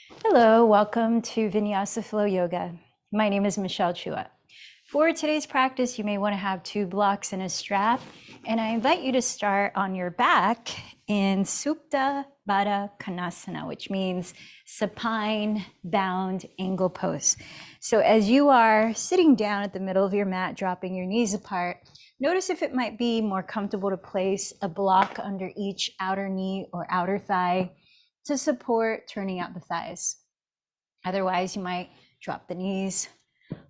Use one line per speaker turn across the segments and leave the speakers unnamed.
Hello, welcome to Vinyasa Flow Yoga. My name is Michelle Chua. For today's practice, you may want to have 2 blocks and a strap, and I invite you to start on your back in Supta Baddha Konasana, which means supine bound angle pose. So as you are sitting down at the middle of your mat, dropping your knees apart, notice if it might be more comfortable to place a block under each outer knee or outer thigh to support turning out the thighs. Otherwise, you might drop the knees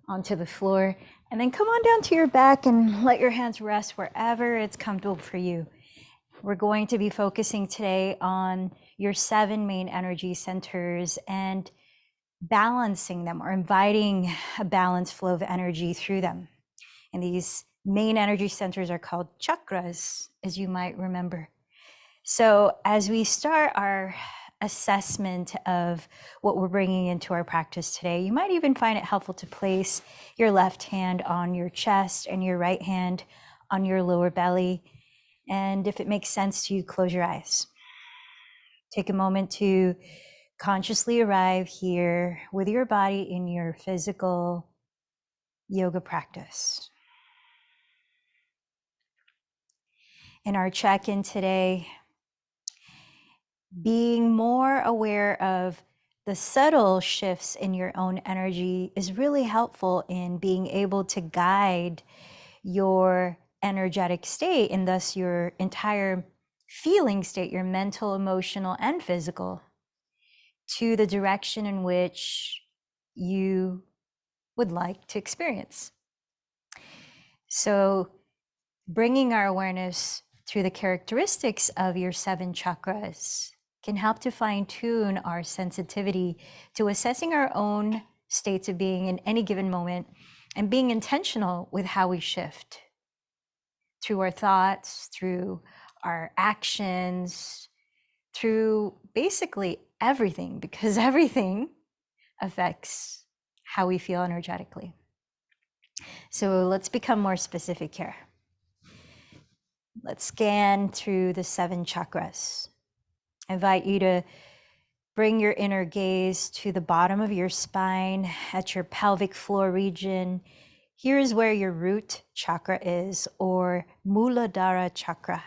onto the floor and then come on down to your back and let your hands rest wherever it's comfortable for you. We're going to be focusing today on your 7 main energy centers and balancing them, or inviting a balanced flow of energy through them. And these main energy centers are called chakras, as you might remember. So as we start our assessment of what we're bringing into our practice today, you might even find it helpful to place your left hand on your chest and your right hand on your lower belly. And if it makes sense to you, close your eyes. Take a moment to consciously arrive here with your body in your physical yoga practice. In our check-in today, being more aware of the subtle shifts in your own energy is really helpful in being able to guide your energetic state, and thus your entire feeling state, your mental, emotional, and physical, to the direction in which you would like to experience. So bringing our awareness through the characteristics of your 7 chakras can help to fine-tune our sensitivity to assessing our own states of being in any given moment and being intentional with how we shift through our thoughts, through our actions, through basically everything, because everything affects how we feel energetically. So let's become more specific here. Let's scan through the 7 chakras. I invite you to bring your inner gaze to the bottom of your spine at your pelvic floor region. Here is where your root chakra is, or Muladhara chakra.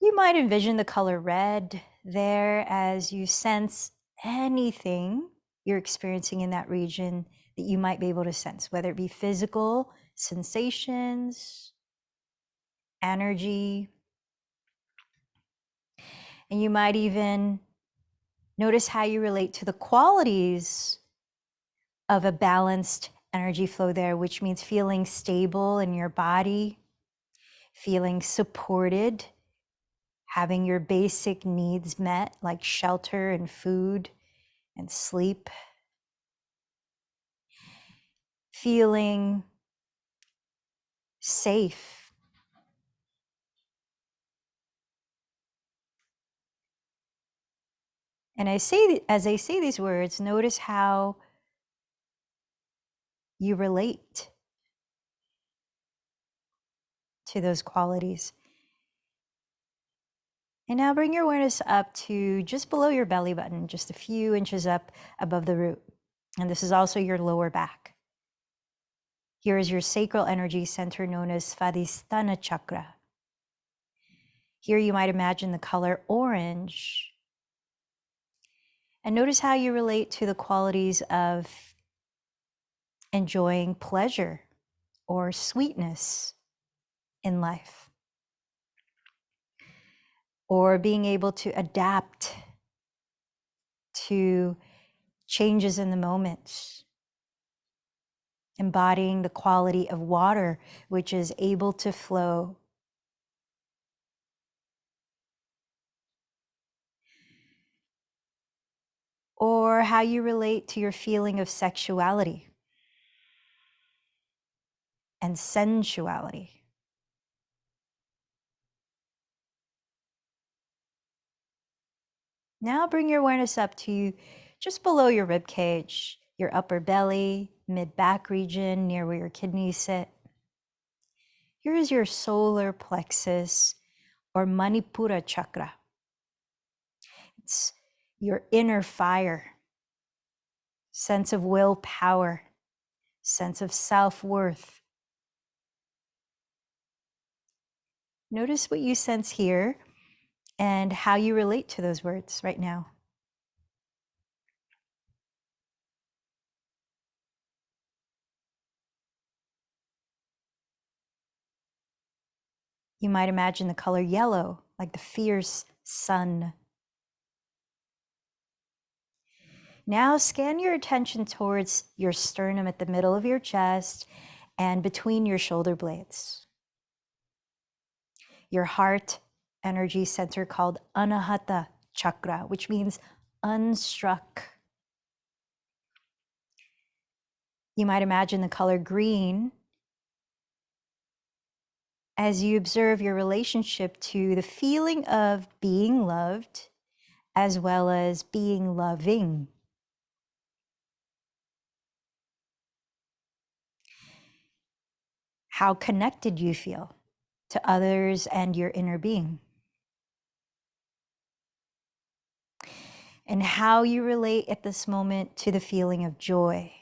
You might envision the color red there as you sense anything you're experiencing in that region that you might be able to sense, whether it be physical sensations, energy. And you might even notice how you relate to the qualities of a balanced energy flow there, which means feeling stable in your body, feeling supported, having your basic needs met, like shelter and food and sleep, feeling safe. And as I say these words, notice how you relate to those qualities. And now bring your awareness up to just below your belly button, just a few inches up above the root. And this is also your lower back. Here is your sacral energy center known as Svadhisthana chakra. Here you might imagine the color orange. And notice how you relate to the qualities of enjoying pleasure or sweetness in life, or being able to adapt to changes in the moment, embodying the quality of water, which is able to flow. Or how you relate to your feeling of sexuality and sensuality. Now bring your awareness up to just below your rib cage, your upper belly, mid-back region, near where your kidneys sit. Here is your solar plexus, or Manipura chakra. It's your inner fire, sense of willpower, sense of self-worth. Notice what you sense here and how you relate to those words right now. You might imagine the color yellow, like the fierce sun. Now scan your attention towards your sternum at the middle of your chest and between your shoulder blades. Your heart energy center called Anahata chakra, which means unstruck. You might imagine the color green as you observe your relationship to the feeling of being loved as well as being loving. How connected you feel to others and your inner being. And how you relate at this moment to the feeling of joy.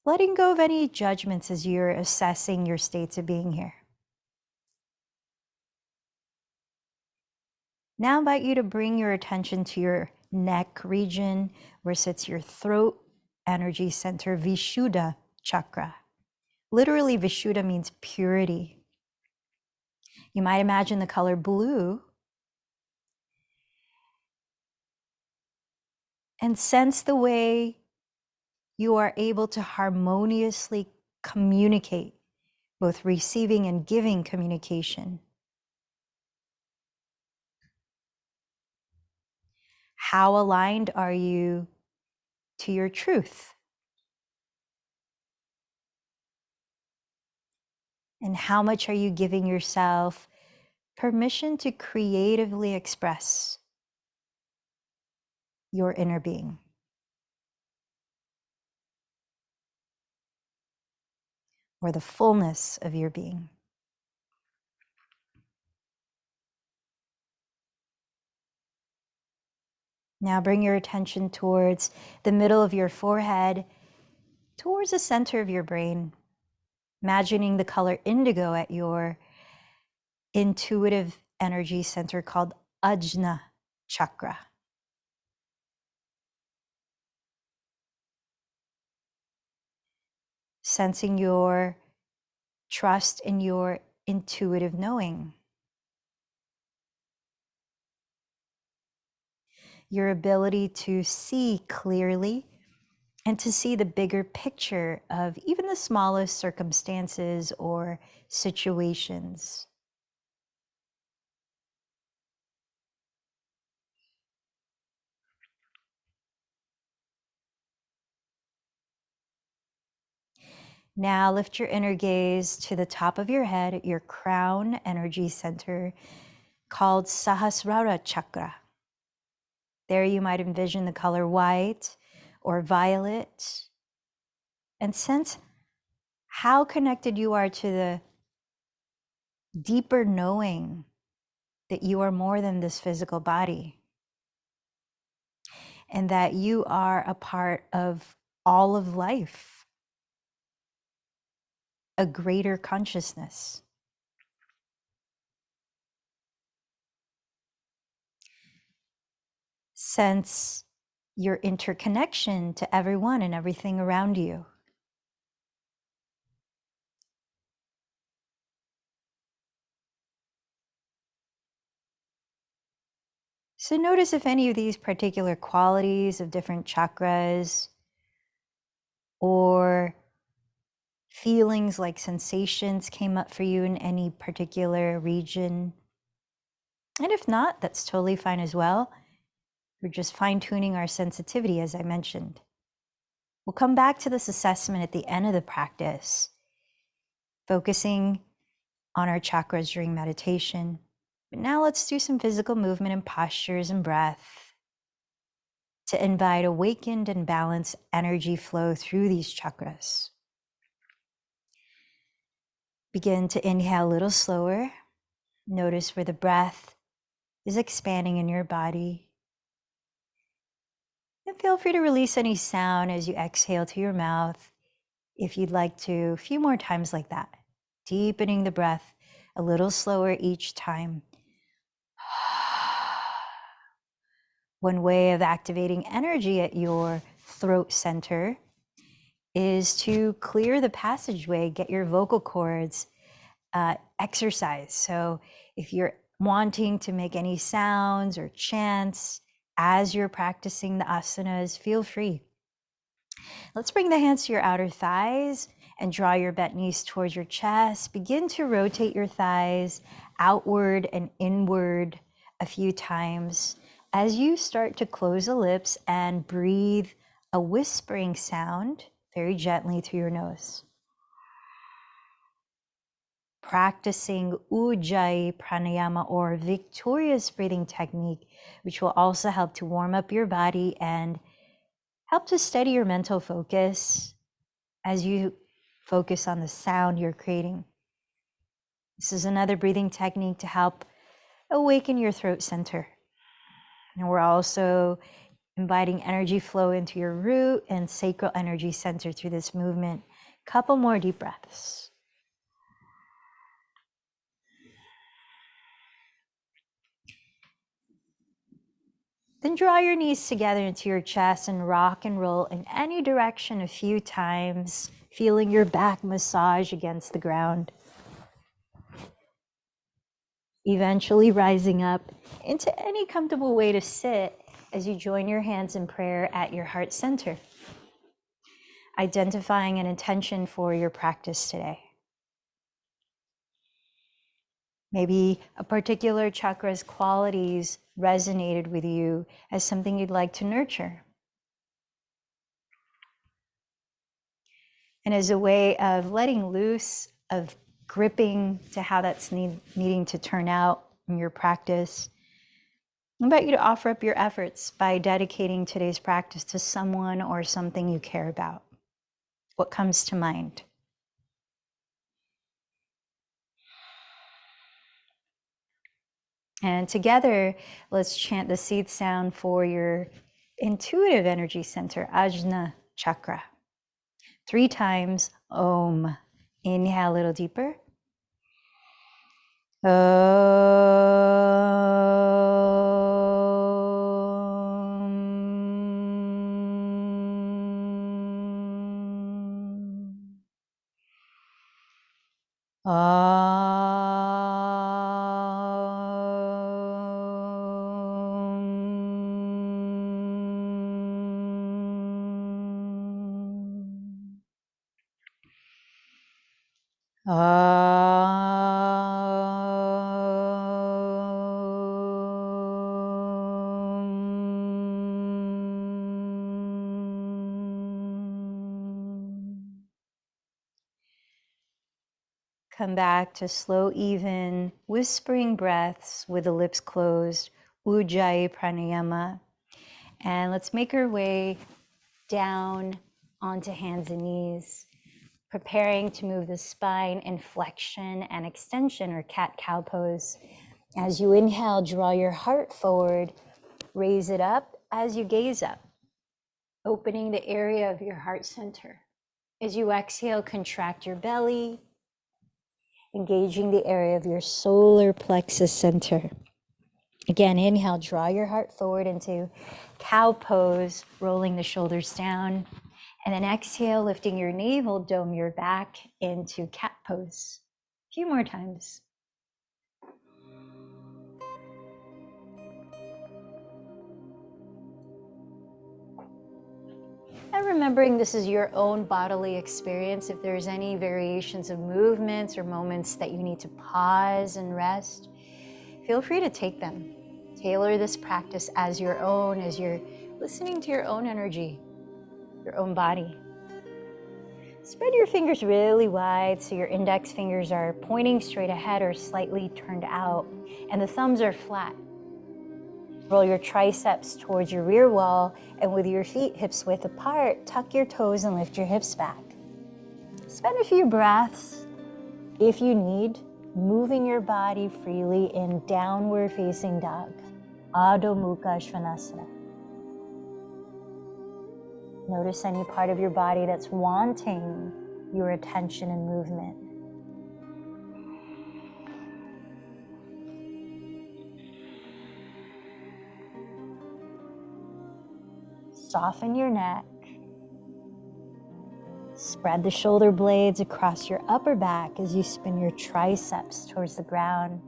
Letting go of any judgments as you're assessing your states of being here. Now I invite you to bring your attention to your neck region where sits your throat energy center, Vishuddha chakra. Literally, Vishuddha means purity. You might imagine the color blue and sense the way you are able to harmoniously communicate, both receiving and giving communication. How aligned are you to your truth? And how much are you giving yourself permission to creatively express your inner being or the fullness of your being? Now bring your attention towards the middle of your forehead, towards the center of your brain, imagining the color indigo at your intuitive energy center called Ajna chakra. Sensing your trust in your intuitive knowing. Your ability to see clearly and to see the bigger picture of even the smallest circumstances or situations. Now lift your inner gaze to the top of your head, your crown energy center called Sahasrara chakra. There you might envision the color white or violet and sense how connected you are to the deeper knowing that you are more than this physical body and that you are a part of all of life, a greater consciousness. Sense your interconnection to everyone and everything around you. So notice if any of these particular qualities of different chakras or feelings like sensations came up for you in any particular region. And if not, that's totally fine as well. We're just fine-tuning our sensitivity, as I mentioned. We'll come back to this assessment at the end of the practice, focusing on our chakras during meditation. But now let's do some physical movement and postures and breath to invite awakened and balanced energy flow through these chakras. Begin to inhale a little slower. Notice where the breath is expanding in your body. And feel free to release any sound as you exhale to your mouth. If you'd like to, a few more times like that. Deepening the breath a little slower each time. One way of activating energy at your throat center is to clear the passageway, get your vocal cords exercise. So if you're wanting to make any sounds or chants as you're practicing the asanas, feel free. Let's bring the hands to your outer thighs and draw your bent knees towards your chest. Begin to rotate your thighs outward and inward a few times as you start to close the lips and breathe a whispering sound very gently through your nose. Practicing Ujjayi Pranayama, or victorious breathing technique, which will also help to warm up your body and help to steady your mental focus as you focus on the sound you're creating. This is another breathing technique to help awaken your throat center. And we're also inviting energy flow into your root and sacral energy center through this movement. Couple more deep breaths. Then draw your knees together into your chest and rock and roll in any direction a few times, feeling your back massage against the ground. Eventually rising up into any comfortable way to sit as you join your hands in prayer at your heart center. Identifying an intention for your practice today. Maybe a particular chakra's qualities resonated with you as something you'd like to nurture. And as a way of letting loose, of gripping to how that's needing to turn out in your practice, I invite you to offer up your efforts by dedicating today's practice to someone or something you care about. What comes to mind? And together, let's chant the seed sound for your intuitive energy center, Ajna Chakra. 3 times, Om. Inhale a little deeper. Come back to slow, even, whispering breaths with the lips closed, Ujjayi Pranayama. And let's make our way down onto hands and knees, preparing to move the spine in flexion and extension, or cat-cow pose. As you inhale, draw your heart forward, raise it up as you gaze up, opening the area of your heart center. As you exhale, contract your belly, engaging the area of your solar plexus center. Again, inhale, draw your heart forward into cow pose, rolling the shoulders down. And then exhale, lifting your navel, dome your back into cat pose. A few more times. And remembering this is your own bodily experience. If there's any variations of movements or moments that you need to pause and rest, feel free to take them. Tailor this practice as your own, as you're listening to your own energy, your own body. Spread your fingers really wide so your index fingers are pointing straight ahead or slightly turned out, and the thumbs are flat. Roll your triceps towards your rear wall, and with your feet hips width apart, tuck your toes and lift your hips back. Spend a few breaths If you need, moving your body freely in downward facing dog, Adho Mukha Svanasana. Notice any part of your body that's wanting your attention and movement. Soften your neck. Spread the shoulder blades across your upper back as you spin your triceps towards the ground.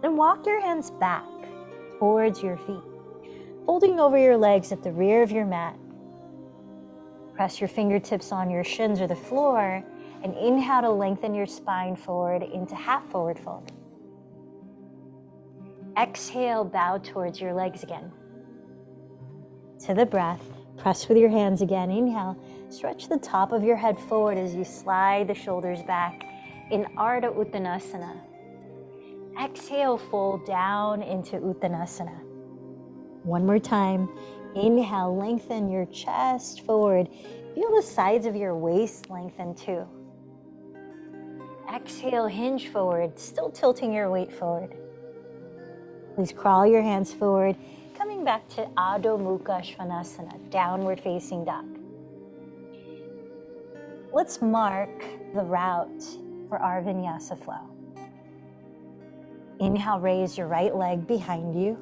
Then walk your hands back towards your feet, folding over your legs at the rear of your mat. Press your fingertips on your shins or the floor and inhale to lengthen your spine forward into half forward fold. Exhale, bow towards your legs again. To the breath, press with your hands again. Inhale, stretch the top of your head forward as you slide the shoulders back in Ardha Uttanasana. Exhale, fold down into Uttanasana. One more time. Inhale, lengthen your chest forward. Feel the sides of your waist lengthen too. Exhale, hinge forward, still tilting your weight forward. Please crawl your hands forward, coming back to Adho Mukha Svanasana, downward facing dog. Let's mark the route for our Vinyasa flow. Inhale, raise your right leg behind you.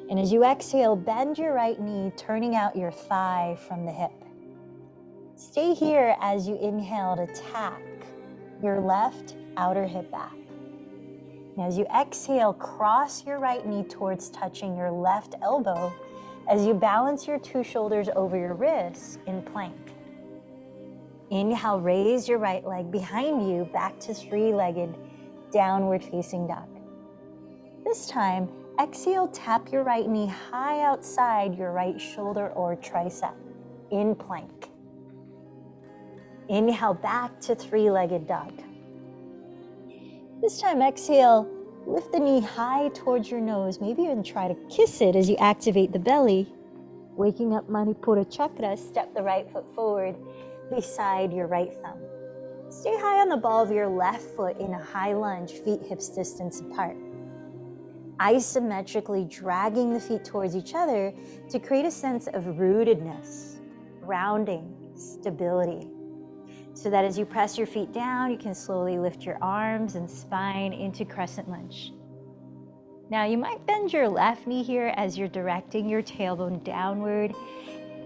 And as you exhale, bend your right knee, turning out your thigh from the hip. Stay here as you inhale to tack your left outer hip back. And as you exhale, cross your right knee towards touching your left elbow as you balance your two shoulders over your wrists in plank. Inhale, raise your right leg behind you back to three-legged downward facing dog. This time, exhale, tap your right knee high outside your right shoulder or tricep in plank. Inhale, back to three-legged dog. This time, exhale, lift the knee high towards your nose. Maybe even try to kiss it as you activate the belly. Waking up Manipura Chakras, step the right foot forward beside your right thumb. Stay high on the ball of your left foot in a high lunge, feet hips distance apart. Isometrically dragging the feet towards each other to create a sense of rootedness, grounding, stability. So that as you press your feet down, you can slowly lift your arms and spine into crescent lunge. Now you might bend your left knee here as you're directing your tailbone downward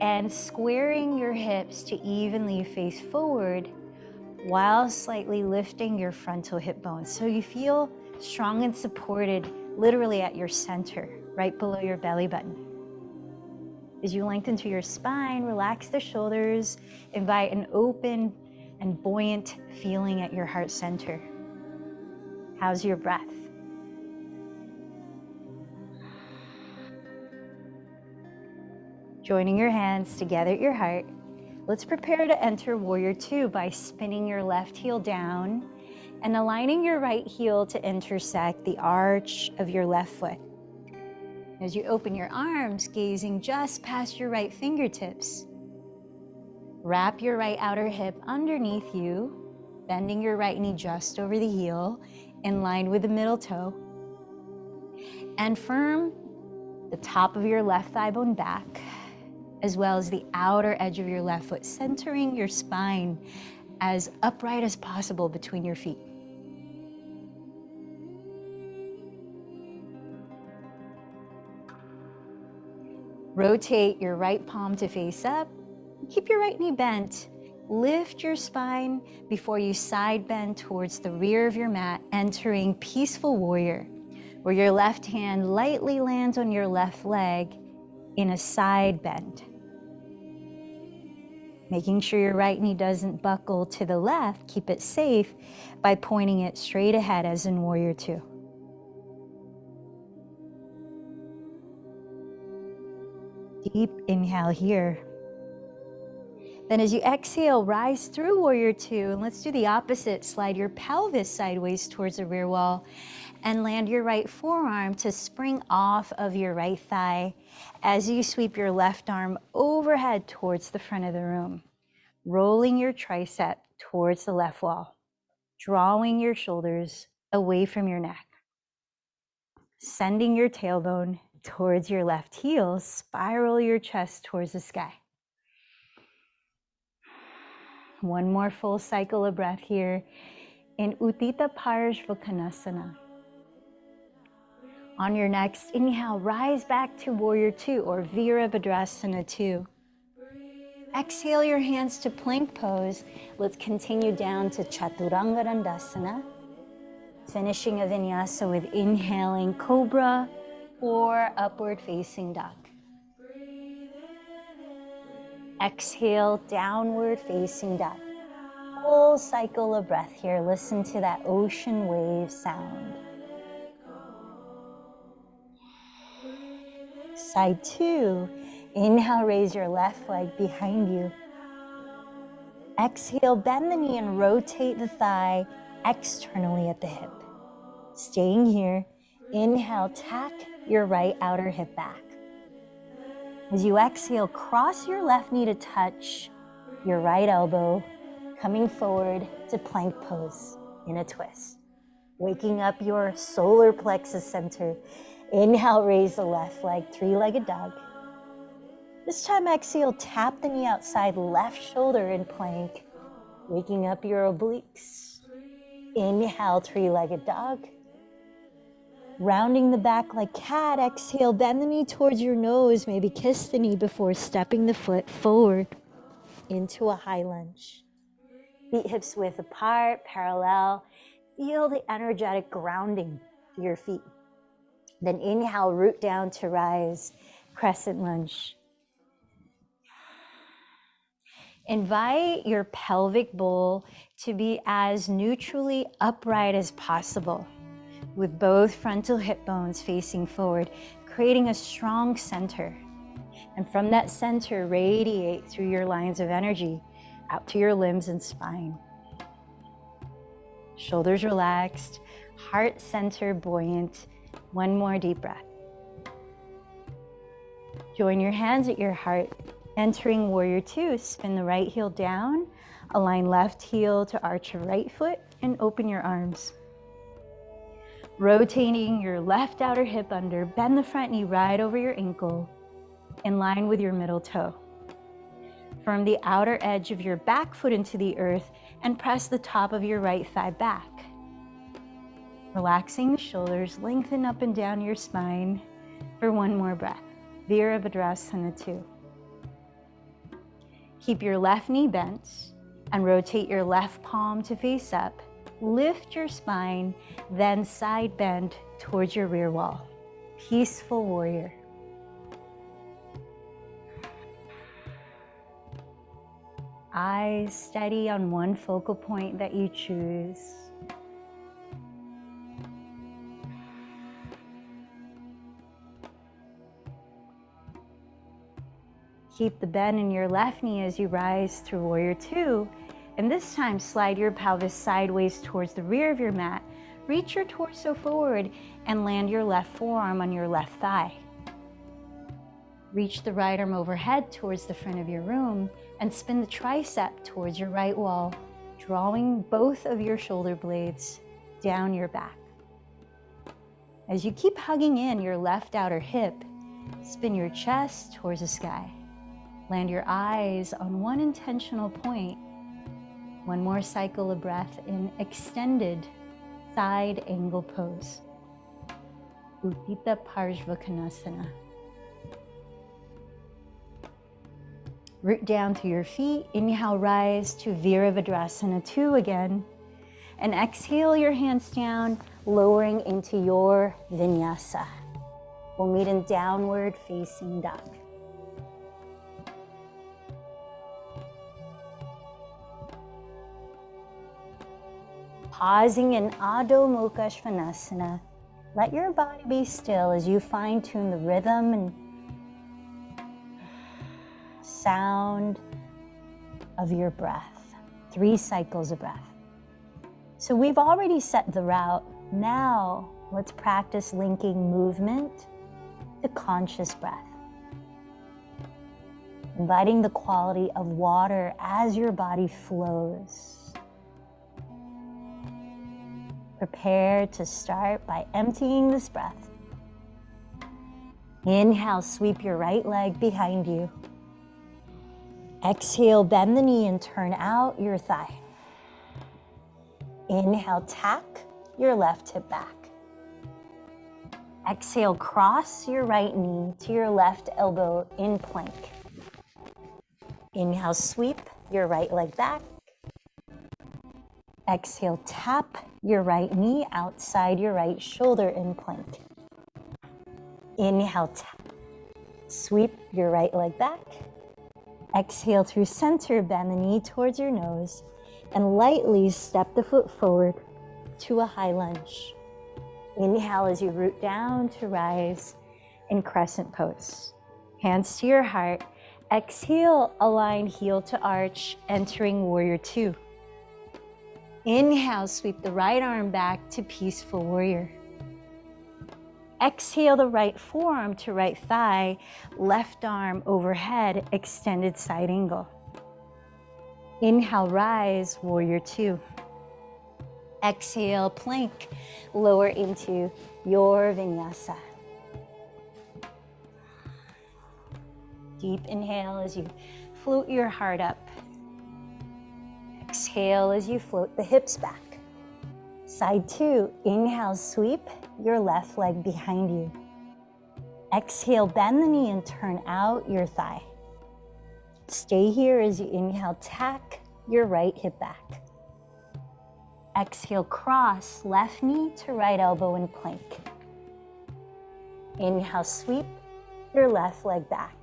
and squaring your hips to evenly face forward while slightly lifting your frontal hip bones. So you feel strong and supported literally at your center, right below your belly button. As you lengthen through your spine, relax the shoulders, invite an open and buoyant feeling at your heart center. How's your breath? Joining your hands together at your heart, let's prepare to enter Warrior Two by spinning your left heel down and aligning your right heel to intersect the arch of your left foot. As you open your arms, gazing just past your right fingertips, wrap your right outer hip underneath you, bending your right knee just over the heel, in line with the middle toe, and firm the top of your left thigh bone back, as well as the outer edge of your left foot, centering your spine as upright as possible between your feet. Rotate your right palm to face up. Keep your right knee bent. Lift your spine before you side bend towards the rear of your mat, entering Peaceful Warrior, where your left hand lightly lands on your left leg in a side bend. Making sure your right knee doesn't buckle to the left, keep it safe by pointing it straight ahead as in Warrior Two. Deep inhale here. Then as you exhale, rise through Warrior Two, and let's do the opposite. Slide your pelvis sideways towards the rear wall and land your right forearm to spring off of your right thigh as you sweep your left arm overhead towards the front of the room. rolling your tricep towards the left wall, drawing your shoulders away from your neck, sending your tailbone towards your left heel, spiral your chest towards the sky. One more full cycle of breath here in Utthita Parshvottanasana. On your next inhale, rise back to Warrior Two or Virabhadrasana 2. Exhale your hands to plank pose. Let's continue down to Chaturanga Dandasana. Finishing a vinyasa with inhaling cobra or upward facing dog. Exhale, downward facing dog. Full cycle of breath here. Listen to that ocean wave sound. Side 2, inhale, raise your left leg behind you. Exhale, bend the knee and rotate the thigh externally at the hip. Staying here, inhale, tack your right outer hip back. As you exhale, cross your left knee to touch your right elbow, coming forward to plank pose in a twist. Waking up your solar plexus center. Inhale, raise the left leg, three-legged dog. This time, exhale, tap the knee outside left shoulder in plank, waking up your obliques. Inhale, three-legged dog. Rounding the back like cat, exhale, bend the knee towards your nose, maybe kiss the knee before stepping the foot forward into a high lunge. Feet hips width apart, parallel. Feel the energetic grounding to your feet. Then inhale, root down to rise, crescent lunge. Invite your pelvic bowl to be as neutrally upright as possible, with both frontal hip bones facing forward, creating a strong center. And from that center, radiate through your lines of energy out to your limbs and spine. Shoulders relaxed, heart center buoyant. One more deep breath. Join your hands at your heart. Entering Warrior Two, spin the right heel down, align left heel to arch your right foot, and open your arms. Rotating your left outer hip under, bend the front knee right over your ankle, in line with your middle toe. Firm the outer edge of your back foot into the earth and press the top of your right thigh back. Relaxing the shoulders, lengthen up and down your spine for one more breath. Virabhadrasana 2. Keep your left knee bent and rotate your left palm to face up. Lift your spine, then side bend towards your rear wall. Peaceful warrior. Eyes steady on one focal point that you choose. Keep the bend in your left knee as you rise through Warrior Two. And this time, slide your pelvis sideways towards the rear of your mat. Reach your torso forward and land your left forearm on your left thigh. Reach the right arm overhead towards the front of your room and spin the tricep towards your right wall, drawing both of your shoulder blades down your back. As you keep hugging in your left outer hip, spin your chest towards the sky. Land your eyes on one intentional point. One more cycle of breath in extended side angle pose. Utthita Parshvottanasana. Root down to your feet. Inhale, rise to Virabhadrasana 2 again. And exhale your hands down, lowering into your Vinyasa. We'll meet in downward facing dog. Pausing in Adho Mukha Svanasana, let your body be still as you fine-tune the rhythm and sound of your breath. 3 cycles of breath. So we've already set the route. Now let's practice linking movement to conscious breath. inviting the quality of water as your body flows. Prepare to start by emptying this breath. Inhale, sweep your right leg behind you. Exhale, bend the knee and turn out your thigh. Inhale, tack your left hip back. Exhale, cross your right knee to your left elbow in plank. Inhale, sweep your right leg back. Exhale, tap your right knee outside your right shoulder in plank. Inhale, tap. Sweep your right leg back. Exhale through center, bend the knee towards your nose, and lightly step the foot forward to a high lunge. Inhale as you root down to rise in crescent pose. Hands to your heart. Exhale, align heel to arch, entering warrior two. Inhale, sweep the right arm back to peaceful warrior. Exhale the right forearm to right thigh, left arm overhead, extended side angle. Inhale, rise, warrior two. Exhale, plank, lower into your vinyasa. Deep inhale as you float your heart up. Exhale as you float the hips back. Side two, inhale, sweep your left leg behind you. Exhale, bend the knee and turn out your thigh. Stay here as you inhale, tack your right hip back. Exhale, cross left knee to right elbow in plank. Inhale, sweep your left leg back.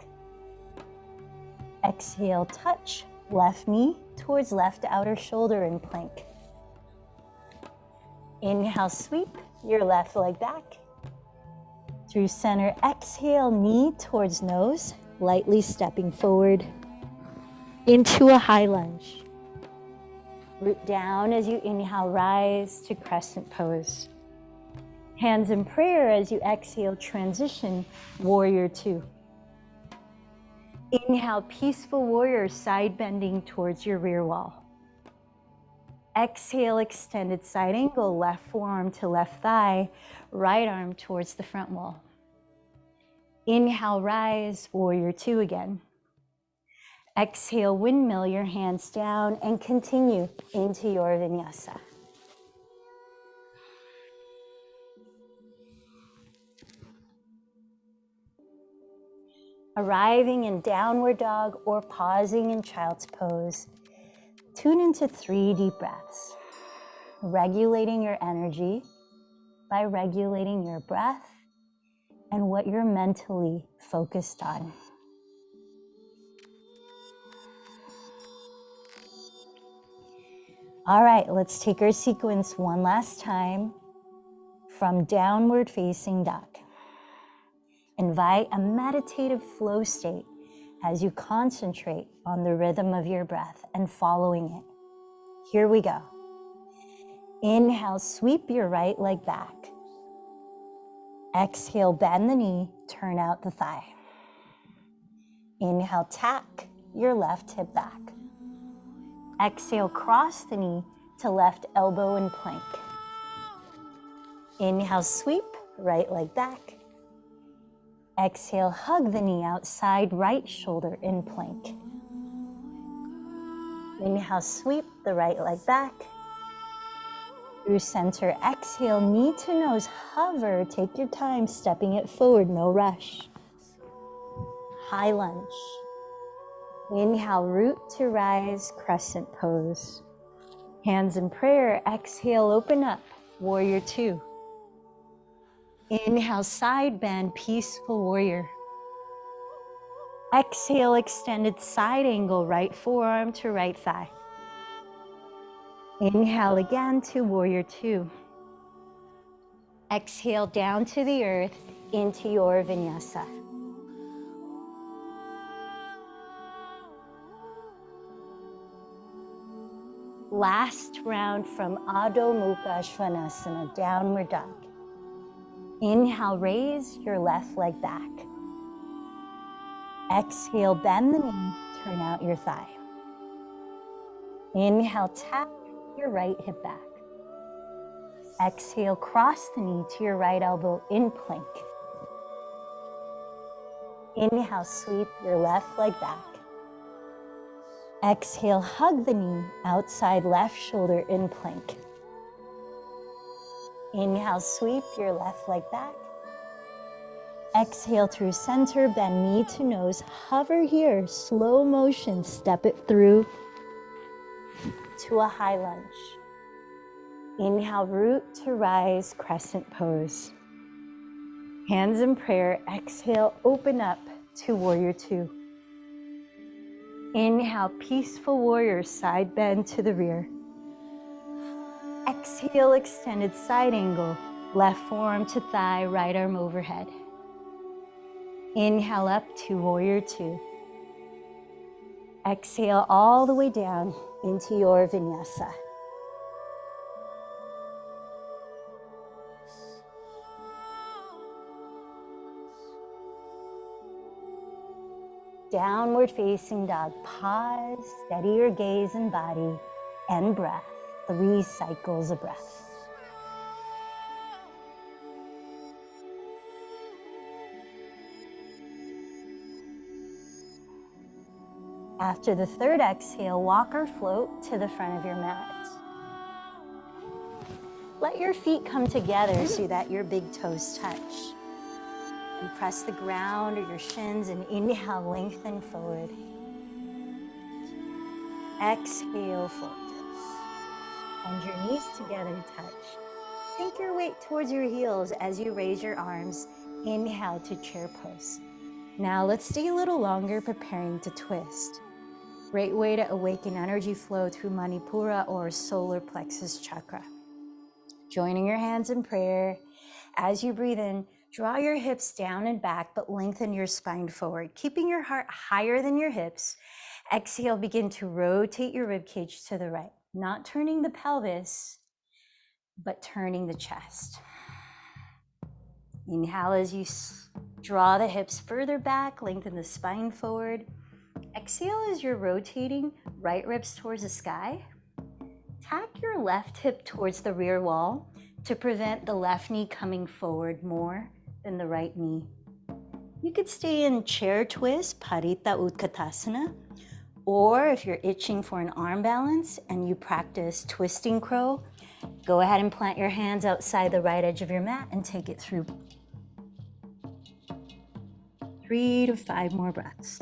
Exhale, touch left knee towards left outer shoulder in plank. Inhale, sweep your left leg back. Through center, exhale, knee towards nose, lightly stepping forward into a high lunge. Root down as you inhale, rise to crescent pose. Hands in prayer as you exhale, transition, warrior two. Inhale, peaceful warrior, side bending towards your rear wall. Exhale, extended side angle, left forearm to left thigh, right arm towards the front wall. Inhale, rise, warrior two again. Exhale, windmill your hands down and continue into your vinyasa. Arriving in downward dog or pausing in child's pose, tune into 3 deep breaths, regulating your energy by regulating your breath and what you're mentally focused on. All right, let's take our sequence one last time from downward facing dog. Invite a meditative flow state as you concentrate on the rhythm of your breath and following it. Here we go. Inhale, sweep your right leg back. Exhale, bend the knee, turn out the thigh. Inhale, tack your left hip back. Exhale, cross the knee to left elbow in plank. Inhale, sweep, right leg back. Exhale, hug the knee outside right shoulder in plank. Inhale, sweep the right leg back. Through center, exhale, knee to nose, hover, take your time, stepping it forward, no rush. High lunge. Inhale, root to rise, crescent pose. Hands in prayer, exhale, open up, warrior two. Inhale, side bend, peaceful warrior. Exhale, extended side angle, right forearm to right thigh. Inhale again to warrior two. Exhale down to the earth into your vinyasa. Last round from Adho Mukha Svanasana, downward dog. Inhale, raise your left leg back. Exhale, bend the knee, turn out your thigh. Inhale, tap your right hip back. Exhale, cross the knee to your right elbow in plank. Inhale, sweep your left leg back. Exhale, hug the knee, outside left shoulder in plank. Inhale, sweep your left leg back. Exhale through center, bend knee to nose, hover here, slow motion, step it through to a high lunge. Inhale, root to rise, crescent pose. Hands in prayer, exhale, open up to warrior two. Inhale, peaceful warrior, side bend to the rear. Exhale, extended side angle, left forearm to thigh, right arm overhead. Inhale up to warrior two. Exhale all the way down into your vinyasa. Downward facing dog. Pause, steady your gaze and body and breath. 3 cycles of breath. After the third exhale, walk or float to the front of your mat. Let your feet come together so that your big toes touch. And press the ground or your shins and inhale, lengthen forward. Exhale, float. Bend your knees together, touch. Sink your weight towards your heels as you raise your arms. Inhale to chair pose. Now let's stay a little longer preparing to twist. Great way to awaken energy flow through Manipura or solar plexus chakra. Joining your hands in prayer. As you breathe in, draw your hips down and back, but lengthen your spine forward, keeping your heart higher than your hips. Exhale, begin to rotate your ribcage to the right, not turning the pelvis, but turning the chest. Inhale as you draw the hips further back, lengthen the spine forward. Exhale as you're rotating, right ribs towards the sky. Tack your left hip towards the rear wall to prevent the left knee coming forward more than the right knee. You could stay in chair twist, Parita Utkatasana, or if you're itching for an arm balance and you practice twisting crow, go ahead and plant your hands outside the right edge of your mat and take it through. 3 to 5 more breaths.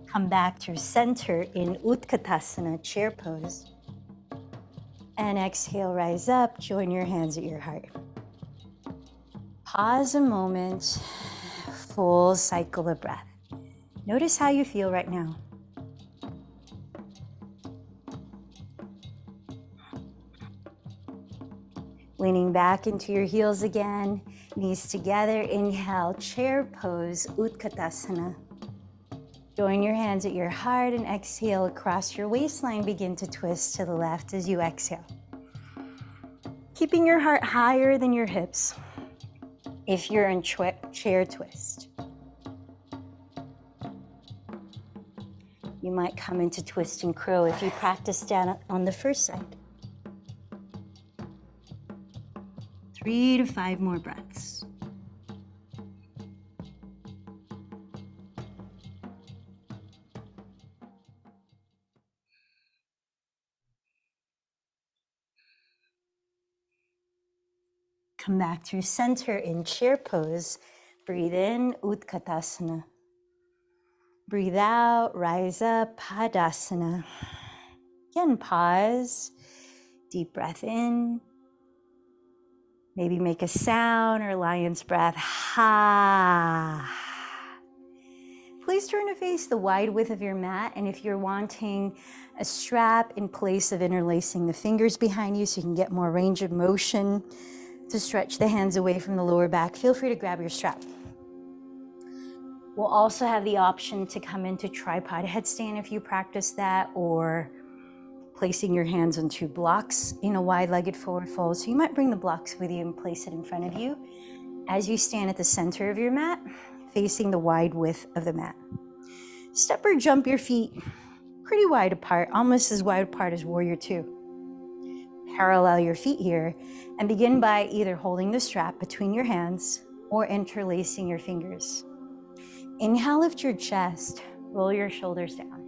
Come back to center in Utkatasana, chair pose. And exhale, rise up, join your hands at your heart. Pause a moment, full cycle of breath. Notice how you feel right now. Leaning back into your heels again, knees together, inhale, chair pose, Utkatasana. Join your hands at your heart and exhale across your waistline. Begin to twist to the left as you exhale. Keeping your heart higher than your hips if you're in chair twist. You might come into twist and crow if you practice down on the first side. 3 to 5 more breaths. Come back through center in chair pose. Breathe in, Utkatasana. Breathe out, rise up, Padasana. Again, pause. Deep breath in. Maybe make a sound or lion's breath. Ha. Please turn to face the wide width of your mat. And if you're wanting a strap in place of interlacing the fingers behind you so you can get more range of motion to stretch the hands away from the lower back, feel free to grab your strap. We'll also have the option to come into tripod headstand if you practice that, or placing your hands on two blocks in a wide-legged forward fold. So you might bring the blocks with you and place it in front of you as you stand at the center of your mat, facing the wide width of the mat. Step or jump your feet pretty wide apart, almost as wide apart as Warrior Two. Parallel your feet here and begin by either holding the strap between your hands or interlacing your fingers. Inhale, lift your chest, roll your shoulders down.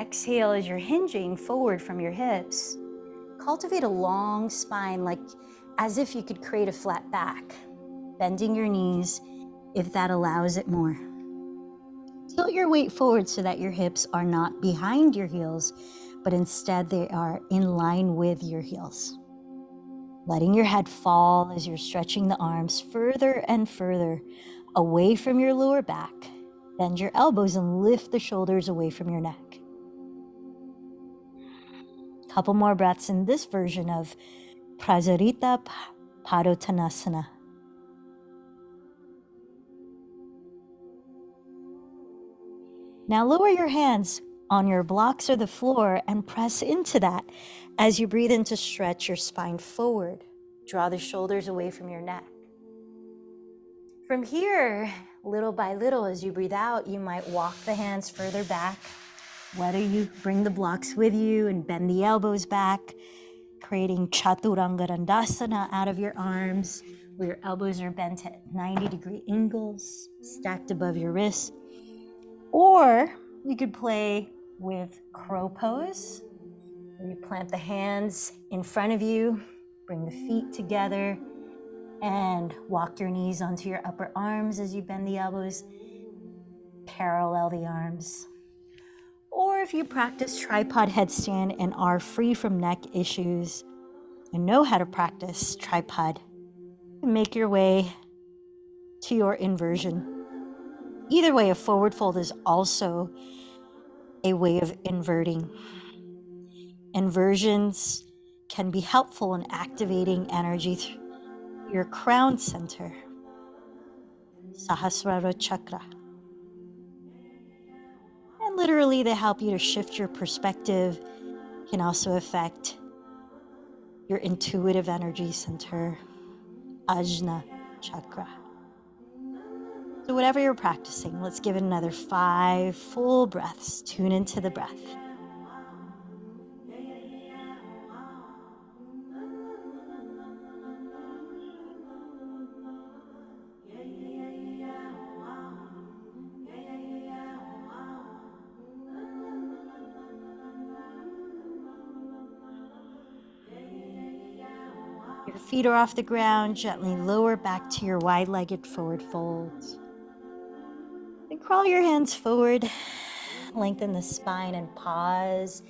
Exhale as you're hinging forward from your hips. Cultivate a long spine, like as if you could create a flat back, bending your knees if that allows it more. Tilt your weight forward so that your hips are not behind your heels, but instead they are in line with your heels. Letting your head fall as you're stretching the arms further and further away from your lower back. Bend your elbows and lift the shoulders away from your neck. Couple more breaths in this version of Prasarita Padottanasana. Now lower your hands on your blocks or the floor and press into that as you breathe in to stretch your spine forward. Draw the shoulders away from your neck. From here, little by little, as you breathe out, you might walk the hands further back, whether you bring the blocks with you and bend the elbows back, creating Chaturanga Dandasana out of your arms, where your elbows are bent at 90-degree angles, stacked above your wrists. Or you could play with crow pose, where you plant the hands in front of you, bring the feet together, and walk your knees onto your upper arms as you bend the elbows, parallel the arms. Or if you practice tripod headstand and are free from neck issues and know how to practice tripod, make your way to your inversion. Either way, a forward fold is also a way of inverting. Inversions can be helpful in activating energy through your crown center, Sahasrara Chakra. And literally, they help you to shift your perspective, can also affect your intuitive energy center, Ajna Chakra. So whatever you're practicing, let's give it another 5 full breaths. Tune into the breath. Your feet are off the ground, gently lower back to your wide-legged forward folds. Then crawl your hands forward, lengthen the spine and pause.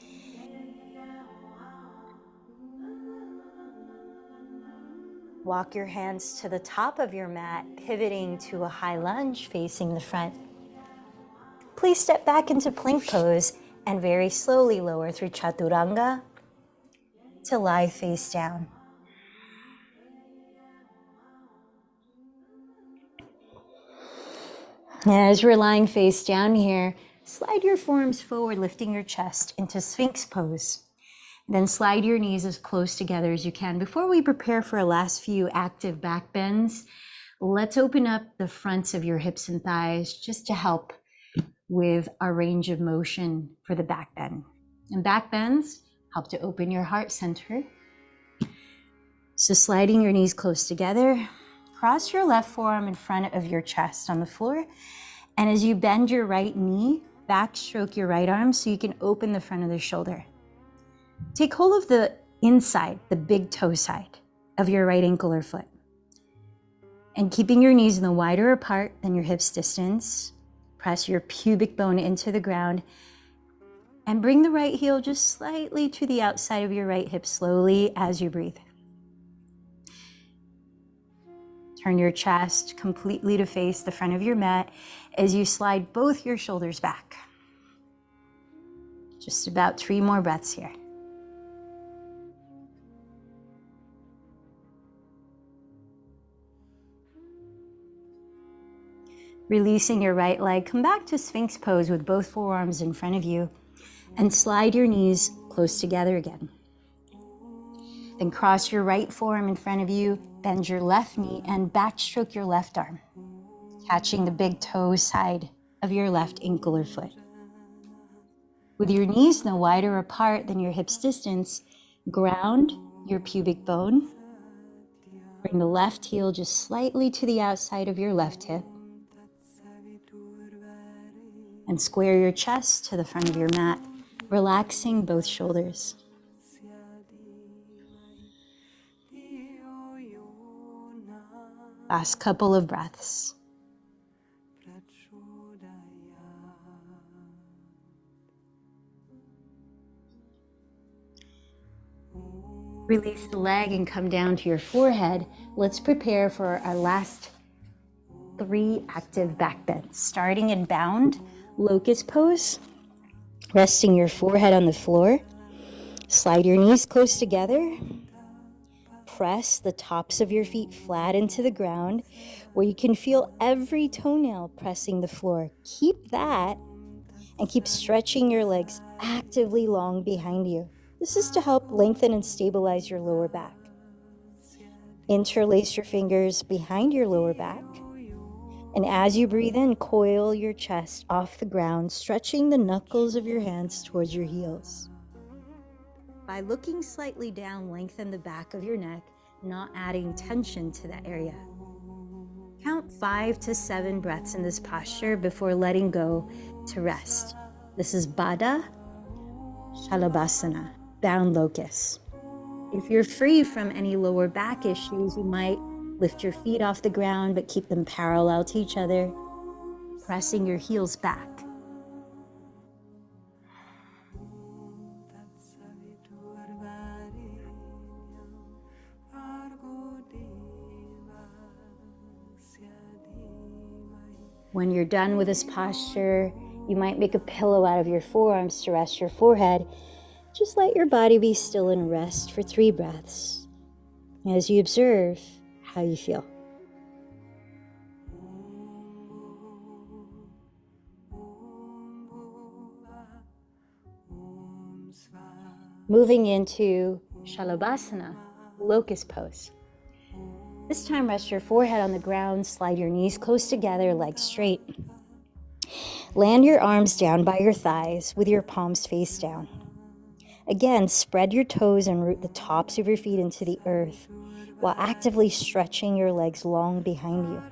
Walk your hands to the top of your mat, pivoting to a high lunge facing the front. Please step back into plank pose and very slowly lower through Chaturanga to lie face down. As we're lying face down here, slide your forearms forward, lifting your chest into Sphinx pose. Then slide your knees as close together as you can. Before we prepare for our last few active back bends, let's open up the fronts of your hips and thighs just to help with our range of motion for the back bend. And back bends help to open your heart center. So sliding your knees close together, cross your left forearm in front of your chest on the floor. And as you bend your right knee, backstroke your right arm so you can open the front of the shoulder. Take hold of the inside, the big toe side of your right ankle or foot. And keeping your knees no wider apart than your hips distance, press your pubic bone into the ground and bring the right heel just slightly to the outside of your right hip slowly as you breathe. Turn your chest completely to face the front of your mat as you slide both your shoulders back. Just about 3 more breaths here. Releasing your right leg, come back to Sphinx pose with both forearms in front of you and slide your knees close together again. Then cross your right forearm in front of you, bend your left knee, and backstroke your left arm, catching the big toe side of your left ankle or foot. With your knees no wider apart than your hips distance, ground your pubic bone. Bring the left heel just slightly to the outside of your left hip. And square your chest to the front of your mat, relaxing both shoulders. Last couple of breaths. Release the leg and come down to your forehead. Let's prepare for our last 3 active back bends. Starting in bound locust pose, resting your forehead on the floor. Slide your knees close together. Press the tops of your feet flat into the ground where you can feel every toenail pressing the floor. Keep that and keep stretching your legs actively long behind you. This is to help lengthen and stabilize your lower back. Interlace your fingers behind your lower back. And as you breathe in, coil your chest off the ground, stretching the knuckles of your hands towards your heels. By looking slightly down, lengthen the back of your neck, not adding tension to that area. Count 5 to 7 breaths in this posture before letting go to rest. This is Baddha Shalabhasana, bound locust. If you're free from any lower back issues, you might lift your feet off the ground, but keep them parallel to each other, pressing your heels back. When you're done with this posture, you might make a pillow out of your forearms to rest your forehead. Just let your body be still and rest for 3 breaths as you observe how you feel. Moving into Shalabhasana, locust pose. This time, rest your forehead on the ground, slide your knees close together, legs straight. Land your arms down by your thighs with your palms face down. Again, spread your toes and root the tops of your feet into the earth while actively stretching your legs long behind you.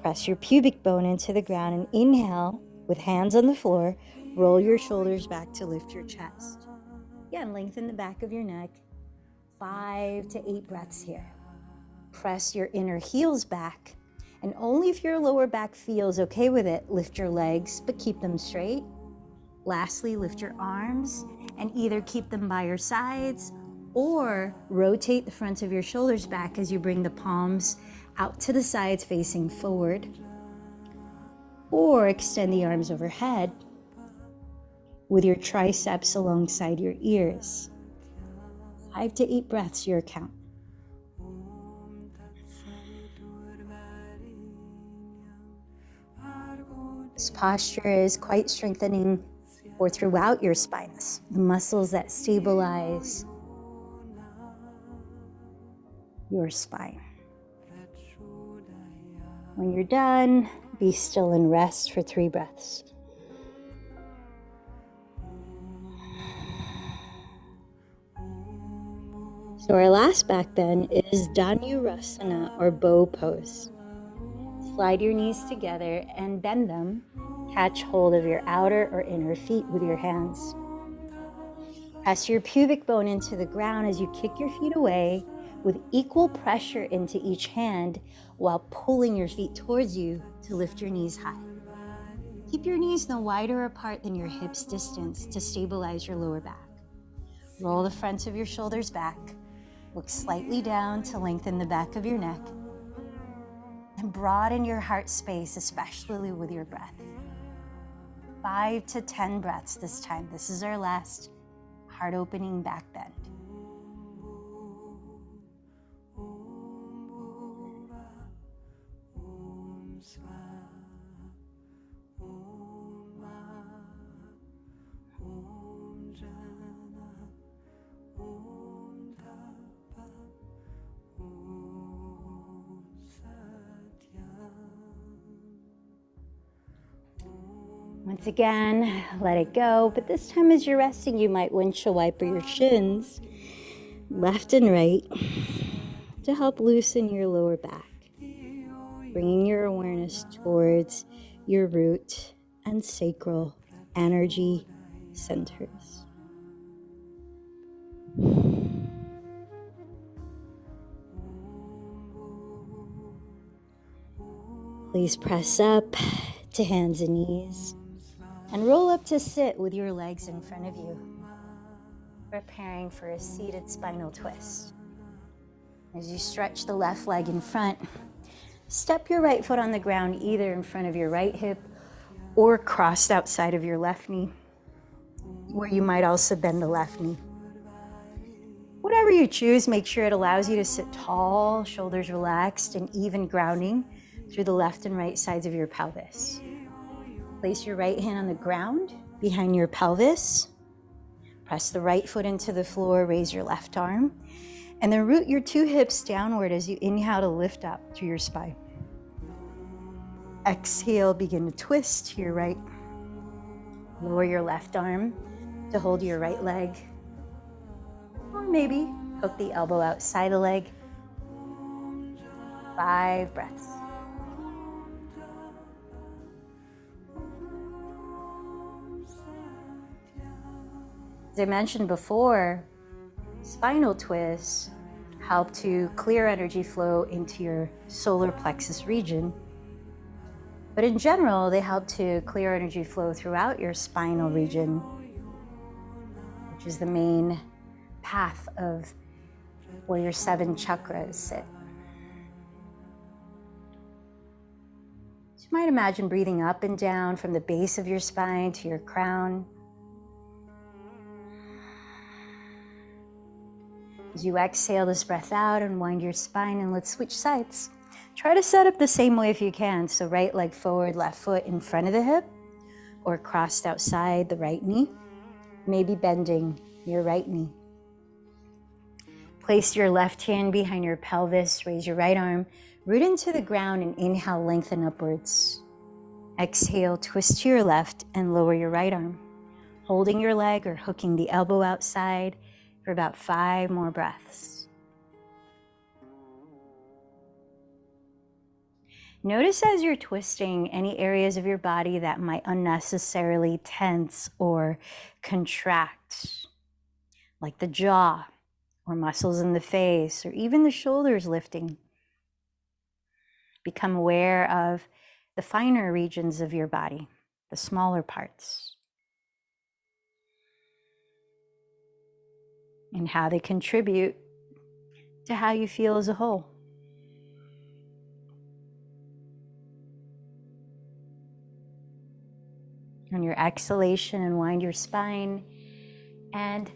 Press your pubic bone into the ground and inhale with hands on the floor. Roll your shoulders back to lift your chest. Again, lengthen the back of your neck. 5 to 8 breaths here. Press your inner heels back, and only if your lower back feels okay with it, lift your legs, but keep them straight. Lastly, lift your arms and either keep them by your sides or rotate the front of your shoulders back as you bring the palms out to the sides facing forward, or extend the arms overhead with your triceps alongside your ears. 5 to 8 breaths, your count. This posture is quite strengthening or throughout your spine, the muscles that stabilize your spine. When you're done, be still and rest for 3 breaths. So our last back bend is Dhanurasana, or bow pose. Slide your knees together and bend them. Catch hold of your outer or inner feet with your hands. Press your pubic bone into the ground as you kick your feet away with equal pressure into each hand while pulling your feet towards you to lift your knees high. Keep your knees no wider apart than your hips distance to stabilize your lower back. Roll the fronts of your shoulders back. Look slightly down to lengthen the back of your neck. And broaden your heart space, especially with your breath. 5 to 10 breaths this time. This is our last heart-opening back bend. Once again, let it go. But this time as you're resting, you might windshield wiper your shins left and right to help loosen your lower back, bringing your awareness towards your root and sacral energy centers. Please press up to hands and knees and roll up to sit with your legs in front of you, preparing for a seated spinal twist. As you stretch the left leg in front, step your right foot on the ground either in front of your right hip or crossed outside of your left knee, where you might also bend the left knee. Whatever you choose, make sure it allows you to sit tall, shoulders relaxed, and even grounding through the left and right sides of your pelvis. Place your right hand on the ground behind your pelvis. Press the right foot into the floor, raise your left arm, and then root your two hips downward as you inhale to lift up through your spine. Exhale, begin to twist to your right. Lower your left arm to hold your right leg. Or maybe hook the elbow outside the leg. 5 breaths. As I mentioned before, spinal twists help to clear energy flow into your solar plexus region. But in general, they help to clear energy flow throughout your spinal region, which is the main path of where your 7 chakras sit. So you might imagine breathing up and down from the base of your spine to your crown. As you exhale this breath out, unwind your spine, and let's switch sides. Try to set up the same way if you can. So right leg forward, left foot in front of the hip, or crossed outside the right knee, maybe bending your right knee. Place your left hand behind your pelvis, raise your right arm, root into the ground, and inhale, lengthen upwards. Exhale, twist to your left and lower your right arm, holding your leg or hooking the elbow outside for about 5 more breaths. Notice as you're twisting any areas of your body that might unnecessarily tense or contract, like the jaw or muscles in the face or even the shoulders lifting. Become aware of the finer regions of your body, the smaller parts, and how they contribute to how you feel as a whole. On your exhalation, unwind your spine, and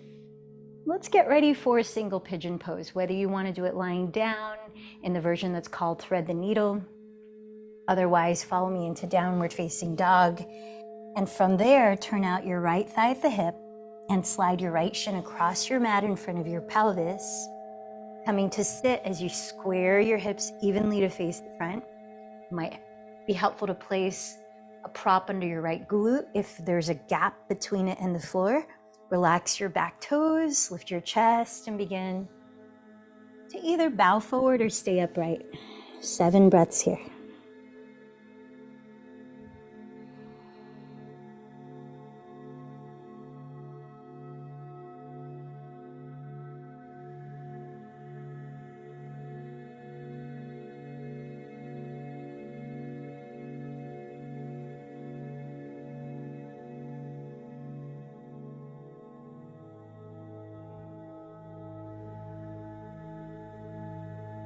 let's get ready for a single pigeon pose, whether you want to do it lying down in the version that's called thread the needle. Otherwise, follow me into downward facing dog. And from there, turn out your right thigh at the hip and slide your right shin across your mat in front of your pelvis, coming to sit as you square your hips evenly to face the front. It might be helpful to place a prop under your right glute if there's a gap between it and the floor. Relax your back toes, lift your chest, and begin to either bow forward or stay upright. 7 breaths here.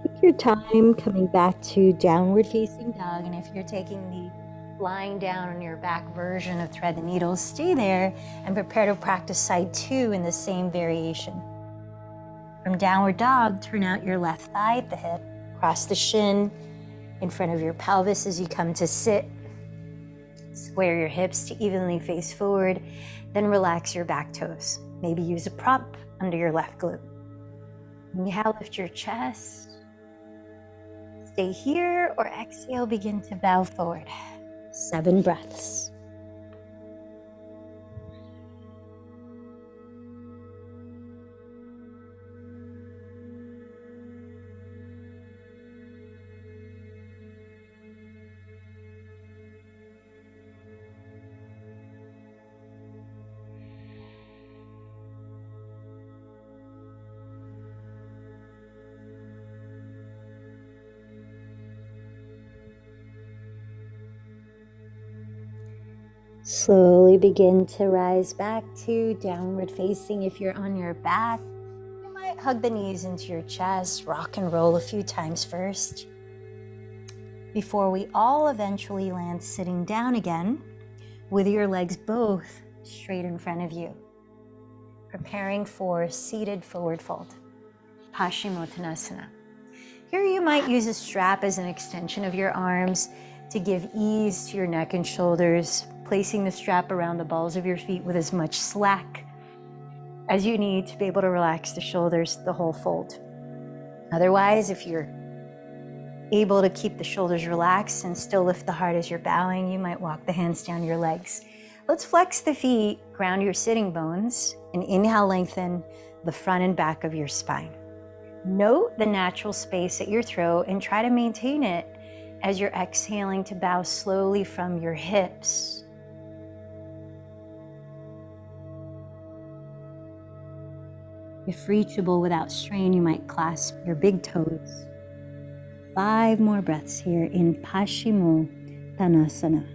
Take your time coming back to downward facing dog, and if you're taking the lying down on your back version of thread the needle, stay there and prepare to practice side 2 in the same variation. From downward dog, turn out your left thigh at the hip, cross the shin in front of your pelvis as you come to sit. Square your hips to evenly face forward, then relax your back toes. Maybe use a prop under your left glute. Inhale, lift your chest. Stay here, or exhale, begin to bow forward. 7 breaths. Slowly begin to rise back to downward facing. If you're on your back, you might hug the knees into your chest, rock and roll a few times first, before we all eventually land sitting down again with your legs both straight in front of you, preparing for seated forward fold, Paschimottanasana. Here you might use a strap as an extension of your arms to give ease to your neck and shoulders, placing the strap around the balls of your feet with as much slack as you need to be able to relax the shoulders the whole fold. Otherwise, if you're able to keep the shoulders relaxed and still lift the heart as you're bowing, you might walk the hands down your legs. Let's flex the feet, ground your sitting bones, and inhale, lengthen the front and back of your spine. Note the natural space at your throat and try to maintain it as you're exhaling to bow slowly from your hips. If reachable without strain, you might clasp your big toes. 5 more breaths here in Paschimottanasana.